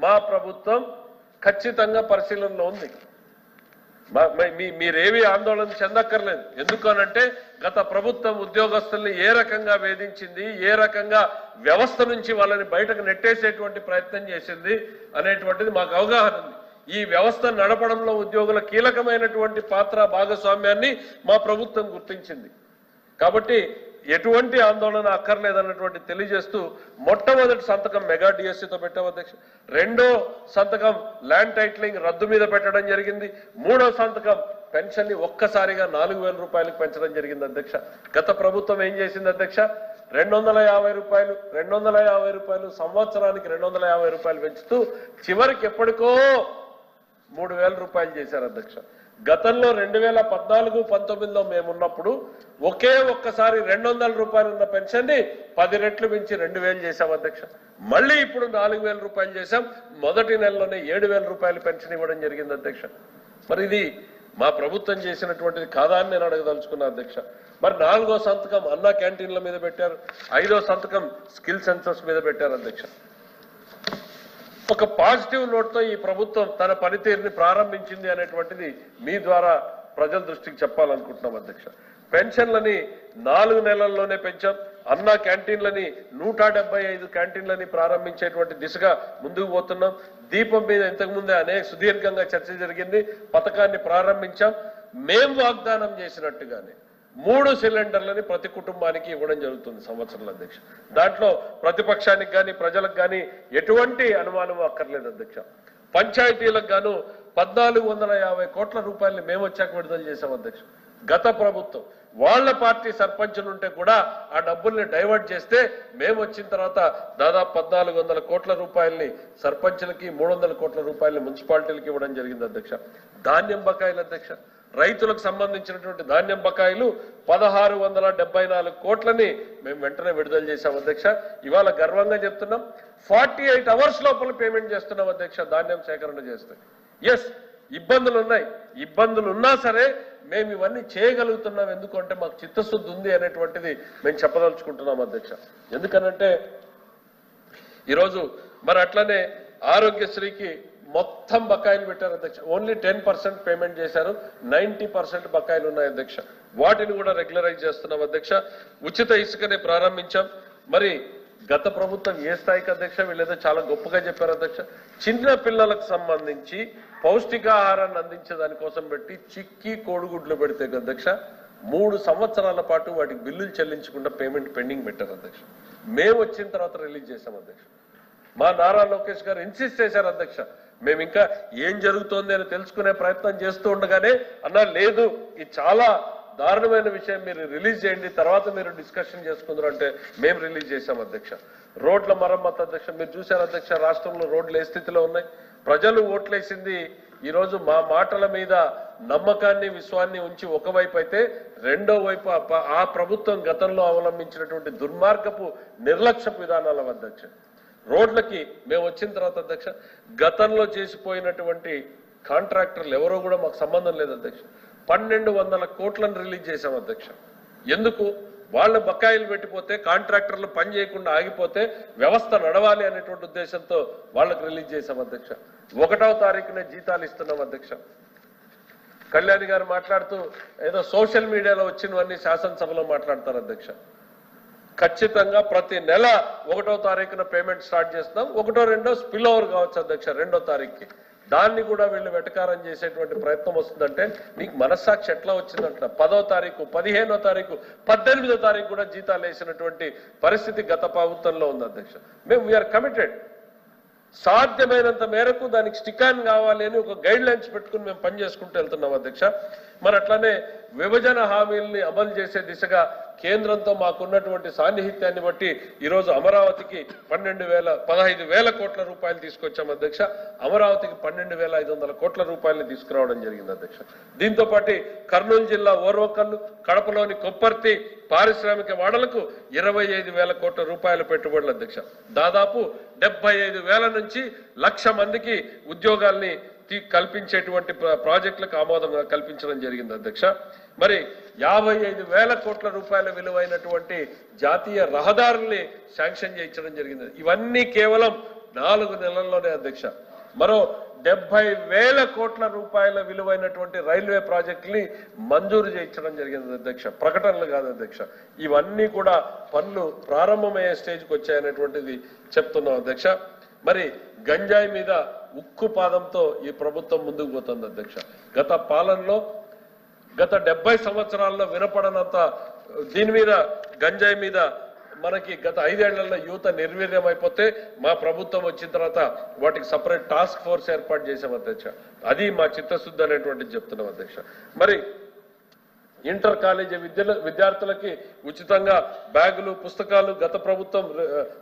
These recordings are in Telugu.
మా ప్రభుత్వం ఖచ్చితంగా పరిశీలనలో ఉంది. మీరేవి ఆందోళన చెందక్కర్లేదు. ఎందుకనంటే గత ప్రభుత్వం ఉద్యోగస్తుల్ని ఏ రకంగా వేధించింది, ఏ రకంగా వ్యవస్థ నుంచి వాళ్ళని బయటకు నెట్టేసేటువంటి ప్రయత్నం చేసింది అనేటువంటిది మాకు అవగాహన ఉంది. ఈ వ్యవస్థ నడపడంలో ఉద్యోగుల కీలకమైనటువంటి పాత్ర భాగస్వామ్యాన్ని మా ప్రభుత్వం గుర్తించింది. కాబట్టి ఎటువంటి ఆందోళన అక్కర్లేదన్నటువంటి తెలియజేస్తూ మొట్టమొదటి సంతకం మెగా డిఎస్సితో పెట్టాం అధ్యక్ష. రెండో సంతకం ల్యాండ్ టైటిలింగ్ రద్దు మీద పెట్టడం జరిగింది. మూడో సంతకం పెన్షన్ ని ఒక్కసారిగా 4,000 రూపాయలకు పెంచడం జరిగింది అధ్యక్ష. గత ప్రభుత్వం ఏం చేసింది అధ్యక్ష? 250 రూపాయలు సంవత్సరానికి 250 రూపాయలు పెంచుతూ చివరికి ఎప్పటికో 3,000 రూపాయలు చేశారు అధ్యక్ష. గతంలో 2014-19లో మేమున్నప్పుడు ఒక్కసారి 200 రూపాయలు ఉన్న పెన్షన్ ని 10 రెట్లు పెంచి 2,000 చేశాం అధ్యక్ష. మళ్ళీ ఇప్పుడు 4,000 రూపాయలు చేశాం. మొదటి నెలలోనే 7,000 రూపాయలు పెన్షన్ ఇవ్వడం జరిగింది అధ్యక్ష. మరి ఇది మా ప్రభుత్వం చేసినటువంటిది కాదా అని నేను అడగదలుచుకున్నా అధ్యక్ష. మరి 4వ సంతకం అన్నా క్యాంటీన్ల మీద పెట్టారు. 5వ సంతకం స్కిల్ సెన్సస్ మీద పెట్టారు అధ్యక్ష. ఒక పాజిటివ్ నోట్తో ఈ ప్రభుత్వం తన పనితీరుని ప్రారంభించింది అనేటువంటిది మీ ద్వారా ప్రజల దృష్టికి చెప్పాలనుకుంటున్నాం అధ్యక్ష. పెన్షన్లని 4 నెలల్లోనే పెంచాం. అన్నా క్యాంటీన్లని 175 క్యాంటీన్లని ప్రారంభించేటువంటి దిశగా ముందుకు పోతున్నాం. దీపం మీద ఇంతకుముందే సుదీర్ఘంగా చర్చ జరిగింది. పథకాన్ని ప్రారంభించాం. మేం వాగ్దానం చేసినట్టుగానే 3 సిలిండర్లని ప్రతి కుటుంబానికి ఇవ్వడం జరుగుతుంది సంవత్సరంలో అధ్యక్ష. దాంట్లో ప్రతిపక్షానికి కానీ ప్రజలకు కానీ ఎటువంటి అనుమానం అక్కర్లేదు అధ్యక్ష. పంచాయతీలకు గాను 1,450 కోట్ల రూపాయలని మేము వచ్చాక విడుదల చేశాం అధ్యక్ష. గత ప్రభుత్వం వాళ్ళ పార్టీ సర్పంచులు ఉంటే కూడా ఆ డబ్బుల్ని డైవర్ట్ చేస్తే మేము వచ్చిన తర్వాత దాదాపు 1,400 కోట్ల రూపాయలని సర్పంచులకి, 300 కోట్ల రూపాయలని మున్సిపాలిటీలకు ఇవ్వడం జరిగింది అధ్యక్ష. ధాన్యం బకాయిలు అధ్యక్ష, రైతులకు సంబంధించినటువంటి ధాన్యం బకాయిలు 1,674 కోట్లని మేము వెంటనే విడుదల చేశాం అధ్యక్ష. ఇవాళ గర్వంగా చెప్తున్నాం, 48 అవర్స్ లోపల పేమెంట్ చేస్తున్నాం అధ్యక్ష. ధాన్యం సేకరణ చేస్తే ఎస్ ఇబ్బందులు ఉన్నాయి, ఇబ్బందులు ఉన్నా సరే మేము ఇవన్నీ చేయగలుగుతున్నాం. ఎందుకంటే మాకు చిత్తశుద్ధి ఉంది అనేటువంటిది మేము చెప్పదలుచుకుంటున్నాం అధ్యక్ష. ఎందుకనంటే ఈరోజు మరి అట్లనే ఆరోగ్యశ్రీకి మొత్తం బకాయిలు పెట్టారు అధ్యక్ష. ఓన్లీ 10% పేమెంట్ చేశారు. 90% బకాయిలు ఉన్నాయి అధ్యక్ష. వాటిని కూడా రెగ్యులరైజ్ చేస్తున్నాం అధ్యక్ష. ఉచిత ఇసుకనే ప్రారంభించాం. మరి గత ప్రభుత్వం ఏ స్థాయికి అధ్యక్ష, వీళ్ళేదో చాలా గొప్పగా చెప్పారు అధ్యక్ష. చిన్న పిల్లలకు సంబంధించి పౌష్టికాహారాన్ని అందించే దానికోసం పెట్టి చిక్కి కోడిగుడ్లు పెడితే అధ్యక్ష 3 సంవత్సరాల పాటు వాటికి బిల్లులు చెల్లించకుండా పేమెంట్ పెండింగ్ పెట్టారు అధ్యక్ష. మేము వచ్చిన తర్వాత రిలీజ్ చేశాం అధ్యక్ష. మా నారా లోకేష్ గారు ఇన్సిస్ట్ చేశారు అధ్యక్ష. మేము ఇంకా ఏం జరుగుతోంది అని తెలుసుకునే ప్రయత్నం చేస్తూ ఉండగానే అన్నా లేదు, ఇది చాలా దారుణమైన విషయం, మీరు రిలీజ్ చేయండి, తర్వాత మీరు డిస్కషన్ చేసుకుందరు అంటే మేము రిలీజ్ చేశాం అధ్యక్ష. రోడ్ల మరమ్మతు అధ్యక్ష, మీరు చూశారు అధ్యక్ష, రాష్ట్రంలో రోడ్లు ఏ స్థితిలో ఉన్నాయి. ప్రజలు ఓట్లేసింది ఈరోజు మా మాటల మీద నమ్మకాన్ని, విశ్వాన్ని ఉంచి ఒకవైపు అయితే, రెండో వైపు ఆ ప్రభుత్వం గతంలో అవలంబించినటువంటి దుర్మార్గపు నిర్లక్ష్యపు విధానాల అధ్యక్ష. రోడ్లకి మేము వచ్చిన తర్వాత అధ్యక్ష గతంలో చేసిపోయినటువంటి కాంట్రాక్టర్లు ఎవరో కూడా మాకు సంబంధం లేదు అధ్యక్ష. 1,200 కోట్లను రిలీజ్ చేశాం అధ్యక్ష. ఎందుకు? వాళ్ళ బకాయిలు పెట్టిపోతే, కాంట్రాక్టర్లు పని చేయకుండా ఆగిపోతే వ్యవస్థ నడవాలి అనేటువంటి ఉద్దేశంతో వాళ్ళకు రిలీజ్ చేశాం అధ్యక్ష. 1వ తారీఖునే జీతాలు ఇస్తున్నాం అధ్యక్ష. కళ్యాణి గారు మాట్లాడుతూ ఏదో సోషల్ మీడియాలో వచ్చినవన్నీ శాసనసభలో మాట్లాడతారు అధ్యక్ష. ఖచ్చితంగా ప్రతి నెల 1వ తారీఖున పేమెంట్ స్టార్ట్ చేస్తున్నాం. 1, 2 స్పిల్ ఓవర్ కావచ్చు అధ్యక్ష 2వ తారీఖుకి. దాన్ని కూడా వీళ్ళు వెటకారం చేసేటువంటి ప్రయత్నం వస్తుందంటే మీకు మనస్సాక్షి ఎట్లా వచ్చిందంట. 10వ తారీఖు, 15వ తారీఖు, 18వ తారీఖు కూడా జీతాలు వేసినటువంటి పరిస్థితి గత ప్రభుత్వంలో ఉంది అధ్యక్ష. మేము వీఆర్ కమిటెడ్, సాధ్యమైనంత మేరకు దానికి స్టిక్ ఆన్ కావాలి అని ఒక గైడ్ లైన్స్ పెట్టుకుని మేము పనిచేసుకుంటూ వెళ్తున్నాం అధ్యక్ష. మరి అట్లానే విభజన హామీల్ని అమలు చేసే దిశగా కేంద్రంతో మాకున్నటువంటి సాన్నిహిత్యాన్ని బట్టి ఈరోజు అమరావతికి 15,000 కోట్ల రూపాయలు తీసుకొచ్చాం అధ్యక్ష. అమరావతికి 12,500 కోట్ల రూపాయలని తీసుకురావడం జరిగింది అధ్యక్ష. దీంతో పాటు కర్నూలు జిల్లా ఓర్వకల్లు, కడపలోని కొప్పర్తి పారిశ్రామిక వాడలకు 25,000 కోట్ల రూపాయల పెట్టుబడులు అధ్యక్ష. దాదాపు 75,000 నుంచి 1,00,000 మందికి ఉద్యోగాల్ని కల్పించేటువంటి ప్రాజెక్టులకు ఆమోదం కల్పించడం జరిగింది అధ్యక్ష. మరి 55,000 కోట్ల రూపాయల విలువైనటువంటి జాతీయ రహదారుల్ని శాంక్షన్ చేయించడం జరిగింది. ఇవన్నీ కేవలం 4 నెలల్లోనే అధ్యక్ష మరో 70,000 కోట్ల రూపాయల విలువైనటువంటి రైల్వే ప్రాజెక్టుని మంజూరు చేయించడం జరిగింది అధ్యక్ష. ప్రకటనలు కాదు అధ్యక్ష. ఇవన్నీ కూడా పనులు ప్రారంభమయ్యే స్టేజ్కి వచ్చాయనేటువంటిది చెప్తున్నాం అధ్యక్ష. మరి గంజాయి మీద ఉక్కు పాదంతో ఈ ప్రభుత్వం ముందుకు పోతుంది అధ్యక్ష. గత పాలనలో గత 70 సంవత్సరాల్లో వినపడనంత దీని మీద గంజాయి మీద మనకి గత 5 ఏళ్లలో యువత నిర్వీర్యం అయిపోతే మా ప్రభుత్వం వచ్చిన తర్వాత వాటికి సపరేట్ టాస్క్ ఫోర్స్ ఏర్పాటు చేశాం అధ్యక్ష. అది మా చిత్తశుద్ధి అనేటువంటిది చెప్తున్నాం అధ్యక్ష. మరి ఇంటర్ కాలేజీ విద్యార్థులకి ఉచితంగా బ్యాగులు పుస్తకాలు గత ప్రభుత్వం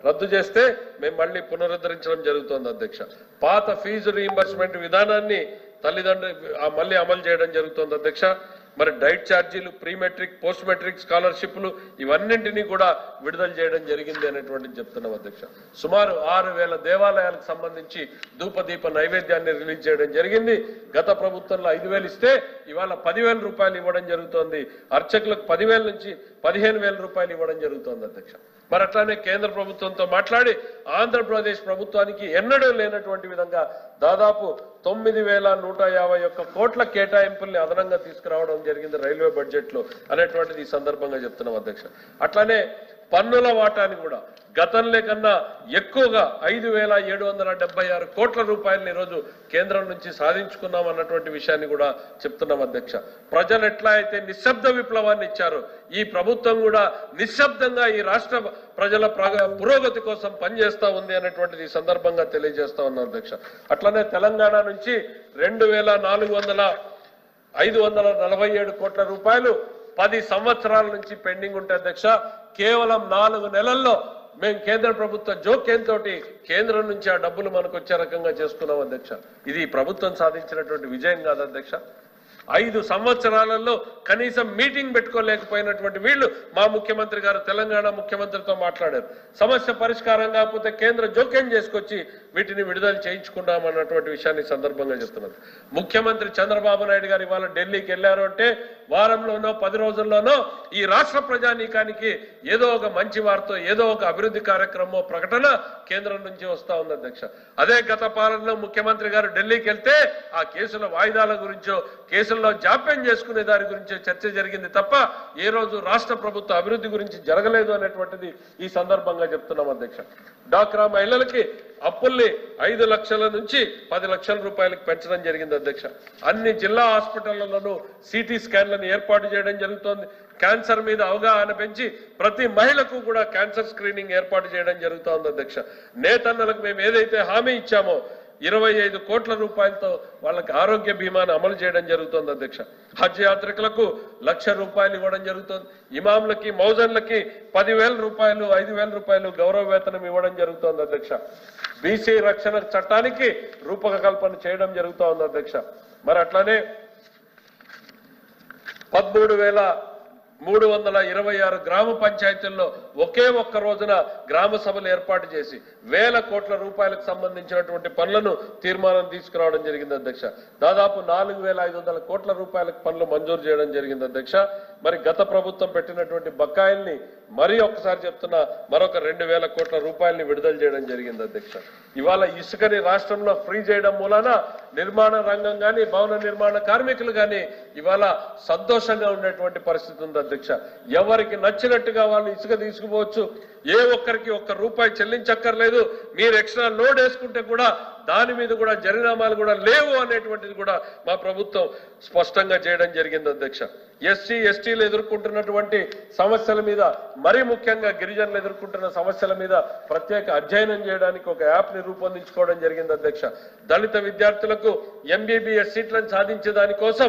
రద్దు చేస్తే మేము మళ్ళీ పునరుద్ధరించడం జరుగుతోంది అధ్యక్ష. పాత ఫీజు రీయింబర్స్మెంట్ విధానాన్ని తల్లిదండ్రులు మళ్ళీ అమలు చేయడం జరుగుతోంది అధ్యక్ష. మరి డైట్ ఛార్జీలు ప్రీ మెట్రిక్ పోస్ట్ మెట్రిక్ స్కాలర్షిప్లు ఇవన్నింటినీ కూడా విడుదల చేయడం జరిగింది అనేటువంటిది చెప్తున్నాం అధ్యక్ష. సుమారు 6,000 దేవాలయాలకు సంబంధించి ధూపదీప నైవేద్యాన్ని రిలీజ్ చేయడం జరిగింది. గత ప్రభుత్వంలో 5,000 ఇస్తే ఇవాళ 10,000 రూపాయలు ఇవ్వడం జరుగుతోంది. అర్చకులకు 10,000 నుంచి 15,000 రూపాయలు ఇవ్వడం జరుగుతోంది అధ్యక్ష. మరి అట్లానే కేంద్ర ప్రభుత్వంతో మాట్లాడి ఆంధ్రప్రదేశ్ ప్రభుత్వానికి ఎన్నడూ లేనటువంటి విధంగా దాదాపు 9,151 కోట్ల కేటాయింపుల్ని అదనంగా తీసుకురావడం జరిగింది రైల్వే బడ్జెట్ లో అనేటువంటిది ఈ సందర్భంగా చెప్తున్నాం అధ్యక్ష. అట్లానే పన్నుల వాటాని కూడా గతంలో కన్నా ఎక్కువగా 5,776 కోట్ల రూపాయలను ఈరోజు కేంద్రం నుంచి సాధించుకున్నాం అన్నటువంటి విషయాన్ని కూడా చెప్తున్నాం అధ్యక్ష. ప్రజలు ఎట్లా అయితే నిశ్శబ్ద విప్లవాన్ని ఇచ్చారో ఈ ప్రభుత్వం కూడా నిశ్శబ్దంగా ఈ రాష్ట్ర ప్రజల పురోగతి కోసం పనిచేస్తా ఉంది అనేటువంటిది ఈ సందర్భంగా తెలియజేస్తా ఉన్నాం అధ్యక్ష. అట్లనే తెలంగాణ నుంచి 2,547 కోట్ల రూపాయలు 10 సంవత్సరాల నుంచి పెండింగ్ ఉంటే అధ్యక్ష కేవలం 4 నెలల్లో మేము కేంద్ర ప్రభుత్వ జోక్యంతో కేంద్రం నుంచి ఆ డబ్బులు మనకు వచ్చే రకంగా చేసుకున్నాం అధ్యక్ష. ఇది ప్రభుత్వం సాధించినటువంటి విజయం కాదు అధ్యక్ష. 5 సంవత్సరాలలో కనీసం మీటింగ్ పెట్టుకోలేకపోయినటువంటి వీళ్ళు మా ముఖ్యమంత్రి గారు తెలంగాణ ముఖ్యమంత్రితో మాట్లాడారు. సమస్య పరిష్కారం కాకపోతే కేంద్ర జోక్యం చేసుకొచ్చి వీటిని విడుదల చేయించుకున్నాం అన్నటువంటి విషయాన్ని సందర్భంగా చెప్తున్నారు. ముఖ్యమంత్రి చంద్రబాబు నాయుడు గారు ఇవాళ ఢిల్లీకి వెళ్ళారు అంటే వారంలోనో 10 రోజుల్లోనో ఈ రాష్ట్ర ప్రజానీకానికి ఏదో ఒక మంచి వార్త ఏదో ఒక అభివృద్ధి కార్యక్రమం ప్రకటన కేంద్రం నుంచి వస్తా ఉంది అధ్యక్ష. అదే గత పాలనలో ముఖ్యమంత్రి గారు ఢిల్లీకి వెళ్తే ఆ కేసుల వాయిదాల గురించో కేసుల్లో జాప్యం చేసుకునే దాని గురించో చర్చ జరిగింది తప్ప ఏ రోజు రాష్ట్ర ప్రభుత్వ అభివృద్ధి గురించి జరగలేదు అనేటువంటిది ఈ సందర్భంగా చెప్తున్నాం అధ్యక్ష. డాక్రా మహిళలకి అప్పుల్ని 5 లక్షల నుంచి 10 లక్షల రూపాయలకు పెంచడం జరిగింది అధ్యక్ష. అన్ని జిల్లా హాస్పిటళ్లలోనూ సిటీ స్కాన్లను ఏర్పాటు చేయడం జరుగుతోంది. క్యాన్సర్ మీద అవగాహన పెంచి ప్రతి మహిళకు కూడా క్యాన్సర్ స్క్రీనింగ్ ఏర్పాటు చేయడం జరుగుతోంది అధ్యక్ష. నేతన్నలకు మేము ఏదైతే హామీ ఇచ్చామో 25 కోట్ల రూపాయలతో వాళ్ళకి ఆరోగ్య బీమాను అమలు చేయడం జరుగుతోంది అధ్యక్ష. హజ్ యాత్రికులకు 1,00,000 రూపాయలు ఇవ్వడం జరుగుతోంది. ఇమాంలకి మౌజన్లకి 10,000 రూపాయలు 5,000 రూపాయలు గౌరవ వేతనం ఇవ్వడం జరుగుతోంది అధ్యక్ష. బీసీ రక్షణ చట్టానికి రూపకల్పన చేయడం జరుగుతోంది అధ్యక్ష. మరి అట్లానే 13,326 గ్రామ పంచాయతీల్లో ఒకే ఒక్క రోజున గ్రామ సభలు ఏర్పాటు చేసి 1,000 కోట్ల రూపాయలకు సంబంధించినటువంటి పనులను తీర్మానం తీసుకురావడం జరిగింది అధ్యక్ష. దాదాపు 4,500 కోట్ల రూపాయలకు పనులు మంజూరు చేయడం జరిగింది అధ్యక్ష. మరి గత ప్రభుత్వం పెట్టినటువంటి బకాయిల్ని మరి ఒక్కసారి చెప్తున్నా మరొక 2,000 కోట్ల రూపాయలని విడుదల చేయడం జరిగింది అధ్యక్ష. ఇవాళ ఇసుకని రాష్ట్రంలో ఫ్రీ చేయడం మూలాన నిర్మాణ రంగం కానీ భవన నిర్మాణ కార్మికులు కానీ ఇవాళ సంతోషంగా ఉండేటువంటి పరిస్థితి ఉంది అధ్యక్ష. ఎవరికి నచ్చినట్టుగా వాళ్ళు ఇసుక తీసుకుపోవచ్చు. ఏ ఒక్కరికి ₹1 చెల్లించక్కర్లేదు. మీరు ఎక్స్ట్రా లోడ్ వేసుకుంటే కూడా దాని మీద కూడా జరిమానాలు కూడా లేవు అనేటువంటిది కూడా మా ప్రభుత్వం స్పష్టంగా చేయడం జరిగింది అధ్యక్ష. ఎస్సీ ఎస్టీలు ఎదుర్కొంటున్నటువంటి సమస్యల మీద మరీ ముఖ్యంగా గిరిజనులు ఎదుర్కొంటున్న సమస్యల మీద ప్రత్యేక అధ్యయనం చేయడానికి ఒక యాప్ని రూపొందించుకోవడం జరిగింది అధ్యక్ష. దళిత విద్యార్థులకు MBBS సీట్లను సాధించే దానికోసం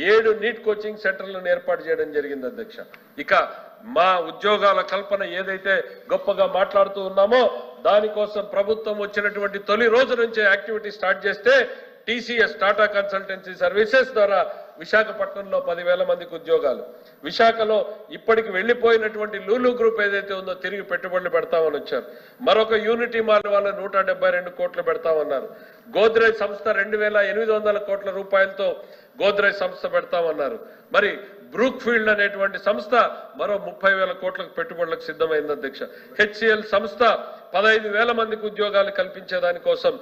7 నీట్ కోచింగ్ సెంటర్లను ఏర్పాటు చేయడం జరిగింది అధ్యక్ష. ఇక మా ఉద్యోగాల కల్పన ఏదైతే గొప్పగా మాట్లాడుతూ ఉన్నామో దానికోసం ప్రభుత్వం వచ్చినటువంటి తొలి రోజు నుంచే యాక్టివిటీ స్టార్ట్ చేస్తే TCS టాటా కన్సల్టెన్సీ సర్వీసెస్ ద్వారా విశాఖపట్నంలో 10,000 మందికి ఉద్యోగాలు. విశాఖలో ఇప్పటికి వెళ్లిపోయినటువంటి లూలు గ్రూప్ ఏదైతే ఉందో తిరిగి పెట్టుబడులు పెడతామని వచ్చారు. మరొక యూనిటీ మాల్ వాళ్ళ 172 కోట్లు పెడతామన్నారు. గోద్రేజ్ సంస్థ 2,800 కోట్ల రూపాయలతో గోద్రేజ్ సంస్థ పెడతామన్నారు. మరి బ్రూక్ ఫీల్డ్ అనేటువంటి సంస్థ మరో 30,000 కోట్లకు పెట్టుబడులకు సిద్ధమైంది అధ్యక్ష. HCL సంస్థ 15,000 మందికి ఉద్యోగాలు కల్పించేదానికోసం